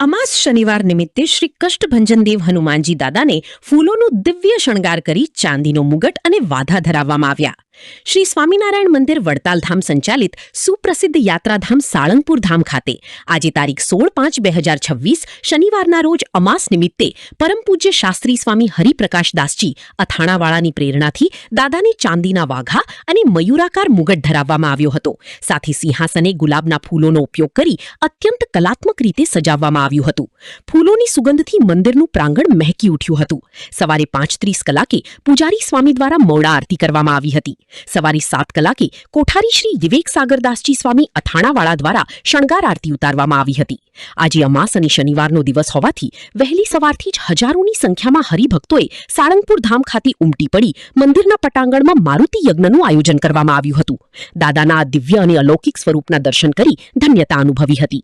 અમાસ શનિવાર નિમિત્તે શ્રી કષ્ટભંજન દેવ હનુમાનજી દાદાને ફૂલોનું દિવ્ય શણગાર કરી ચાંદીનો મુગટ અને વાધા ધરાવવામાં આવ્યા. શ્રી સ્વામિનારાયણ મંદિર વડતાલ ધામ સંચાલિત સુપ્રસિદ્ધ યાત્રાધામ સાળંગપુર ધામ ખાતે આજે તારીખ 16/5/2026 શનિવારના રોજ અમાસ નિમિત્તે પરમ પૂજ્ય શાસ્ત્રી સ્વામી હરિપ્રકાશદાસજી અથાણાવાળાની પ્રેરણાથી દાદાને ચાંદીના વાઘા અને મયુરાકાર મુગટ ધરાવવામાં આવ્યો હતો. સાથે સિંહાસને ગુલાબના ફૂલોનો ઉપયોગ કરી અત્યંત કલાત્મક રીતે સજાવવામાં આવ્યું હતું. ફૂલોની સુગંધથી મંદિરનું પ્રાંગણ મહેકી ઉઠ્યું હતું. સવારે 5:30 કલાકે પૂજારી સ્વામી દ્વારા મૌળા આરતી કરવામાં આવી હતી. સવારે 7 કલાકે કોઠારી શ્રી વિવેક સાગરદાસજી સ્વામી અથાણાવાળા દ્વારા શણગાર આરતી ઉતારવામાં આવી હતી. આજે અમાસ અને શનિવારનો દિવસ હોવાથી વહેલી સવારથી જ હજારોની સંખ્યામાં હરિભક્તોએ સાળંગપુર ધામ ખાતે ઉમટી પડી મંદિરના પટાંગણમાં મારુતિ યજ્ઞનું આયોજન કરવામાં આવ્યું હતું. દાદાના આ દિવ્ય અને અલૌકિક સ્વરૂપના દર્શન કરી ધન્યતા અનુભવી હતી.